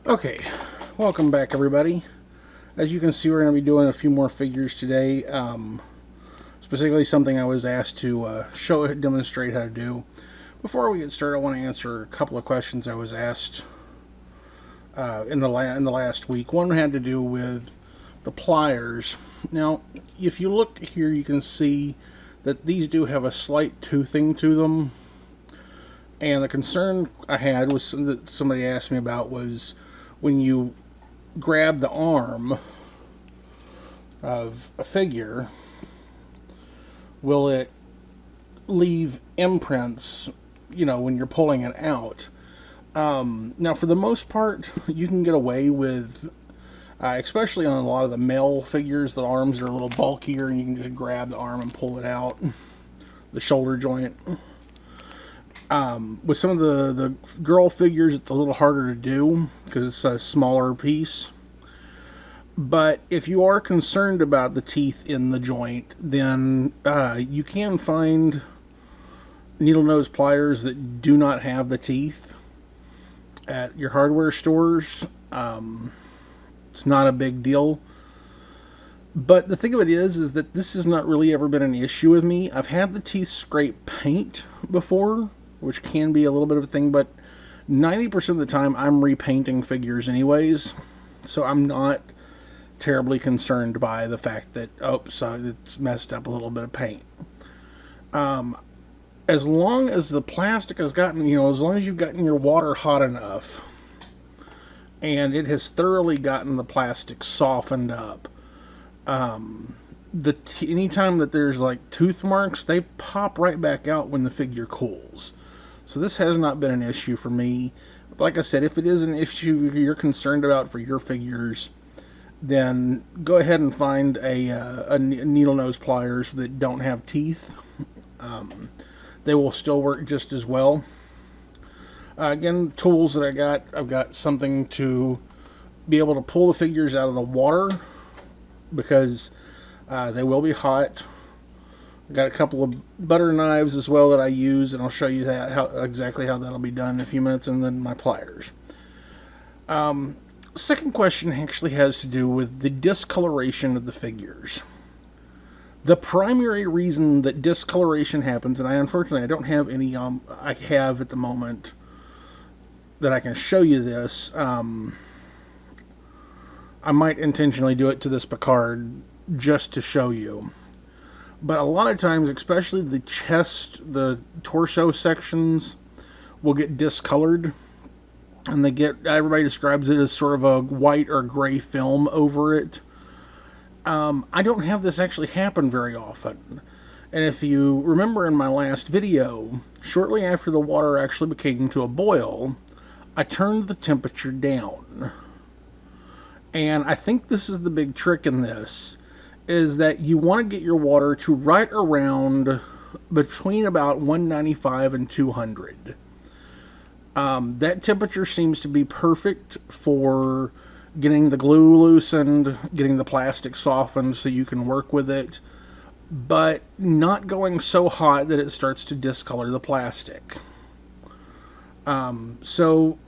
Okay, welcome back everybody. As you can see, we're going to be doing a few more figures today. Specifically something I was asked to demonstrate how to do. Before we get started, I want to answer a couple of questions I was asked in the last week. One had to do with the pliers. Now, if you look here, you can see that these do have a slight toothing to them. And the concern I had was that somebody asked me about was when you grab the arm of a figure, will it leave imprints, when you're pulling it out? Now, for the most part, you can get away with, especially on a lot of the male figures, the arms are a little bulkier and you can just grab the arm and pull it out, the shoulder joint. With some of the girl figures, it's a little harder to do because it's a smaller piece. But if you are concerned about the teeth in the joint, then you can find needle nose pliers that do not have the teeth at your hardware stores. It's not a big deal. But the thing of it is that this has not really ever been an issue with me. I've had the teeth scrape paint before, which can be a little bit of a thing, but 90% of the time I'm repainting figures anyways, so I'm not terribly concerned by the fact that, it's messed up a little bit of paint. As long as the plastic has gotten, as long as you've gotten your water hot enough, and it has thoroughly gotten the plastic softened up, anytime that there's like tooth marks, they pop right back out when the figure cools. So this has not been an issue for me. Like I said, if it is an issue you're concerned about for your figures, then go ahead and find a needle nose pliers that don't have teeth. They will still work just as well. Again, tools that I've got something to be able to pull the figures out of the water because they will be hot. I've got a couple of butter knives as well that I use, and I'll show you exactly how that'll be done in a few minutes, and then my pliers. Second question actually has to do with the discoloration of the figures. The primary reason that discoloration happens, and unfortunately I don't have any, I have at the moment that I can show you this. I might intentionally do it to this Picard just to show you. But a lot of times, especially the chest, the torso sections will get discolored. And everybody describes it as sort of a white or gray film over it. I don't have this actually happen very often. And if you remember in my last video, shortly after the water actually became to a boil, I turned the temperature down. And I think this is the big trick in this, is that you want to get your water to right around between about 195 and 200. That temperature seems to be perfect for getting the glue loosened, getting the plastic softened so you can work with it, but not going so hot that it starts to discolor the plastic. So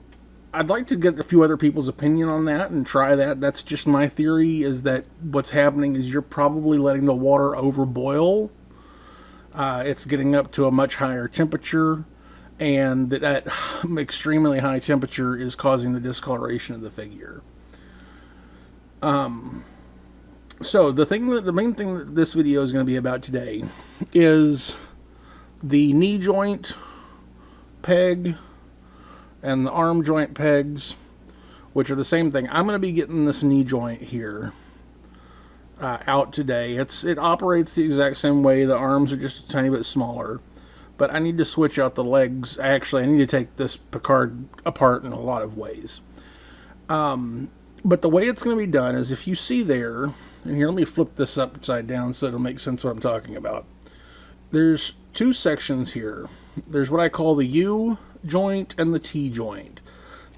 I'd like to get a few other people's opinion on that and try that. That's just my theory, is that what's happening is you're probably letting the water overboil. It's getting up to a much higher temperature, and that extremely high temperature is causing the discoloration of the figure. So the main thing that this video is going to be about today is the knee joint peg and the arm joint pegs, which are the same thing. I'm going to be getting this knee joint here out today. It operates the exact same way. The arms are just a tiny bit smaller, but I need to switch out the legs. Actually, I need to take this Picard apart in a lot of ways. But the way it's going to be done is, if you see there, and here, let me flip this upside down so it'll make sense what I'm talking about. There's two sections here. There's what I call the U joint and the T joint.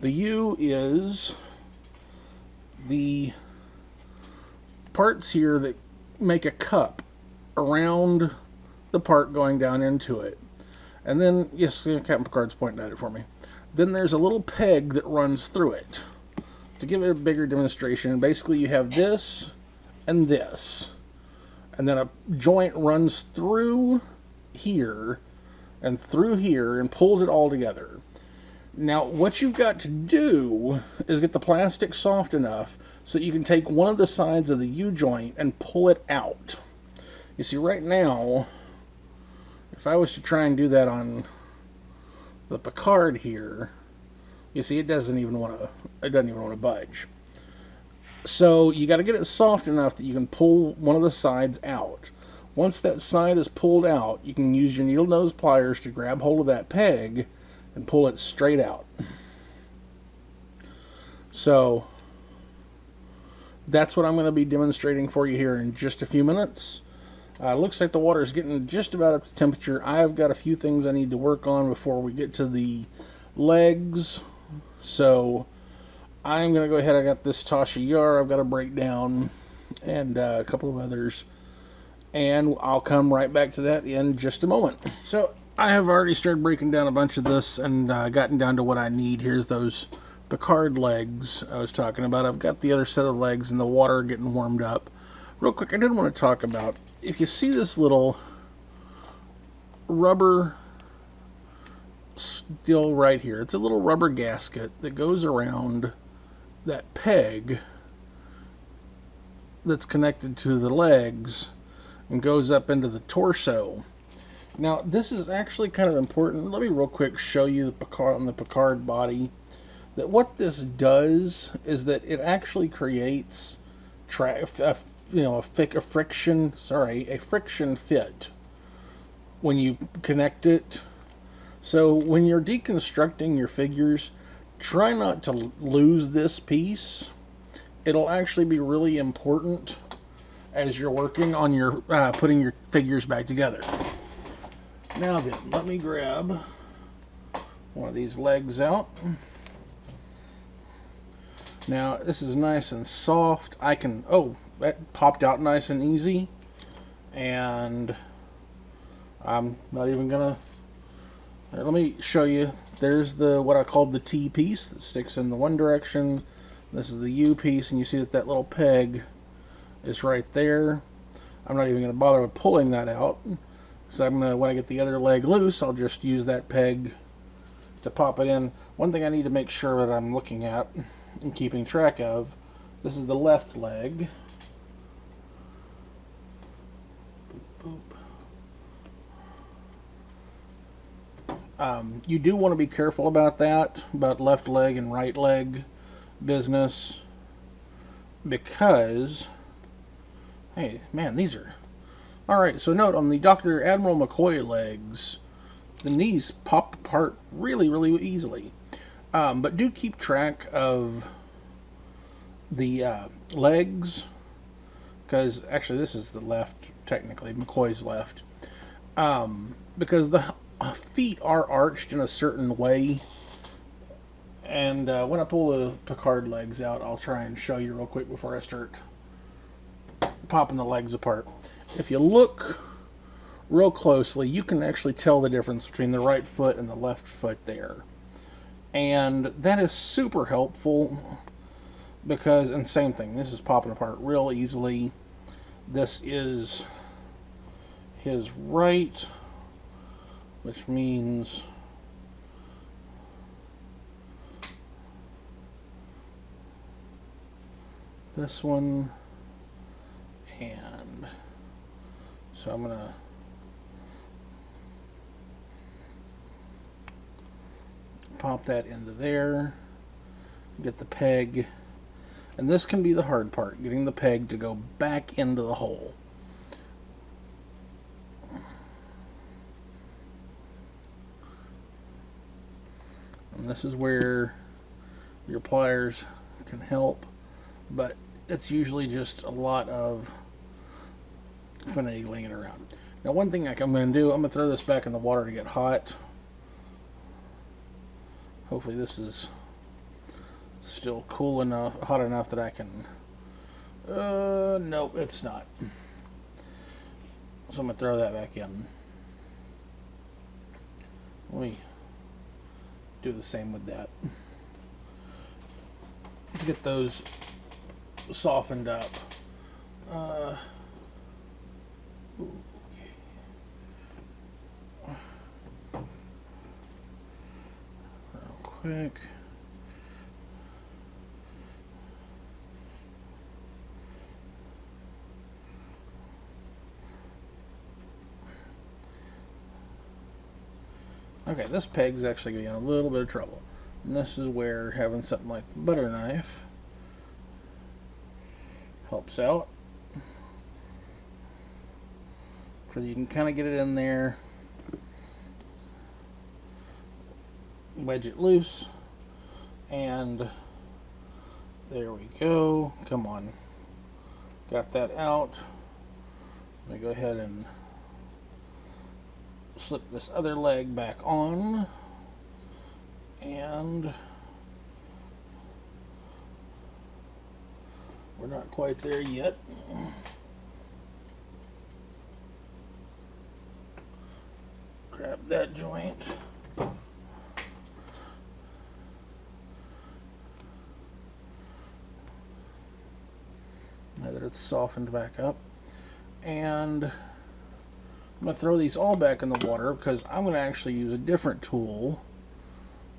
The U is the parts here that make a cup around the part going down into it. And then, yes, Captain Picard's pointing at it for me. Then there's a little peg that runs through it. to give it a bigger demonstration, basically you have this and this. And then a joint runs through here and through here and pulls it all together. Now, what you've got to do is get the plastic soft enough so you can take one of the sides of the U-joint and pull it out. You see, right now, if I was to try and do that on the Picard here, you see, it doesn't even want to budge. So you got to get it soft enough that you can pull one of the sides out. Once that side is pulled out, you can use your needle nose pliers to grab hold of that peg and pull it straight out. So that's what I'm going to be demonstrating for you here in just a few minutes. Looks like the water is getting just about up to temperature. I've got a few things I need to work on before we get to the legs. So I'm going to go ahead. I got this Tasha Yar I've got to break down and a couple of others. And I'll come right back to that in just a moment. So I have already started breaking down a bunch of this and gotten down to what I need. Here's those Picard legs I was talking about. I've got the other set of legs and the water getting warmed up. Real quick, I did want to talk about, if you see this little rubber still right here, it's a little rubber gasket that goes around that peg that's connected to the legs and goes up into the torso. Now, this is actually kind of important. Let me real quick show you the Picard on the Picard body. That what this does is that it actually creates a friction fit when you connect it. So when you're deconstructing your figures, try not to lose this piece. It'll actually be really important as you're working on your putting your figures back together. Now then, let me grab one of these legs out. Now this is nice and soft. I can, oh, that popped out nice and easy. And I'm not even gonna, let me show you. There's the, what I called the T piece that sticks in the one direction. This is the U piece, and you see that that little peg is right there. I'm not even gonna bother with pulling that out. So I'm gonna, when I get the other leg loose, I'll just use that peg to pop it in. One thing I need to make sure that I'm looking at and keeping track of, this is the left leg. Boop, boop. You do want to be careful about that, about left leg and right leg business, because, hey, man, these are, alright, so note on the Dr. Admiral McCoy legs, the knees pop apart really, really easily. But do keep track of the legs, because actually this is the left, technically, McCoy's left, because the feet are arched in a certain way. And when I pull the Picard legs out, I'll try and show you real quick before I start popping the legs apart. If you look real closely, you can actually tell the difference between the right foot and the left foot there. And that is super helpful because, and same thing, this is popping apart real easily. This is his right, which means this one, and so I'm gonna pop that into there, get the peg, and this can be the hard part, getting the peg to go back into the hole. And this is where your pliers can help, but it's usually just a lot of finagling it around. Now, one thing I'm going to do, I'm going to throw this back in the water to get hot. Hopefully this is still cool enough, hot enough that I can, nope, it's not. So I'm going to throw that back in. Let me do the same with that. to get those softened up. Real quick. Okay, this peg's actually going to be in a little bit of trouble. And this is where having something like the butter knife helps out. Because you can kind of get it in there, wedge it loose, and there we go. Come on. Got that out. Let me go ahead and slip this other leg back on, and we're not quite there yet. Grab that joint. Now that it's softened back up, and I'm going to throw these all back in the water because I'm going to actually use a different tool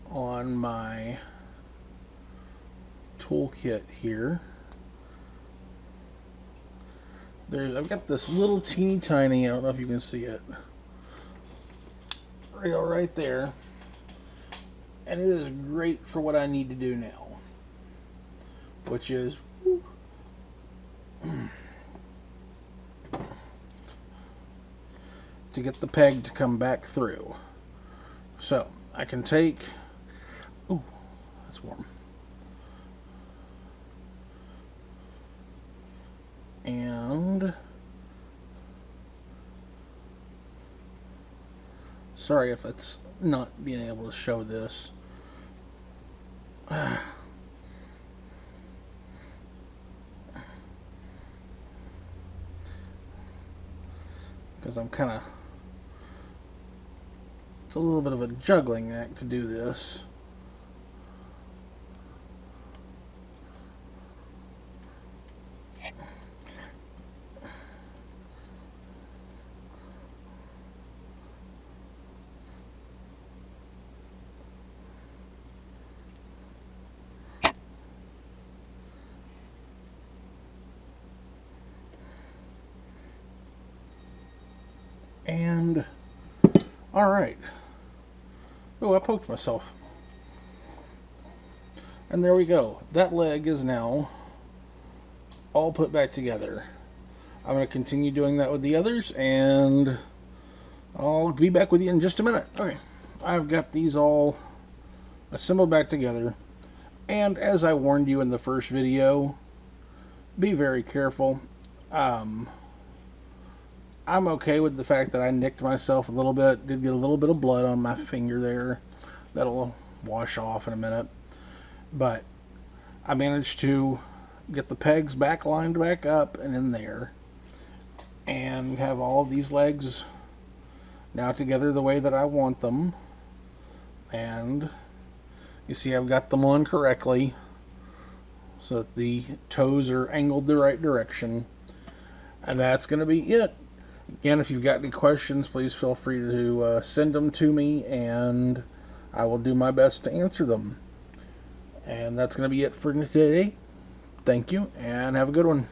on my toolkit here. I've got this little teeny tiny, I don't know if you can see it, reel right there, and it is great for what I need to do now, which is to get the peg to come back through. So I can take, ooh, that's warm, and sorry if it's not being able to show this. Because I'm kind of, it's a little bit of a juggling act to do this. And all right. Oh, I poked myself. And there we go. That leg is now all put back together. I'm going to continue doing that with the others, and I'll be back with you in just a minute. Okay, I've got these all assembled back together, and as I warned you in the first video, be very careful. I'm okay with the fact that I nicked myself a little bit. Did get a little bit of blood on my finger there. That'll wash off in a minute. But I managed to get the pegs back lined back up and in there, and have all of these legs now together the way that I want them. And you see I've got them on correctly so that the toes are angled the right direction. And that's going to be it. Again, if you've got any questions, please feel free to send them to me, and I will do my best to answer them. And that's going to be it for today. Thank you, and have a good one.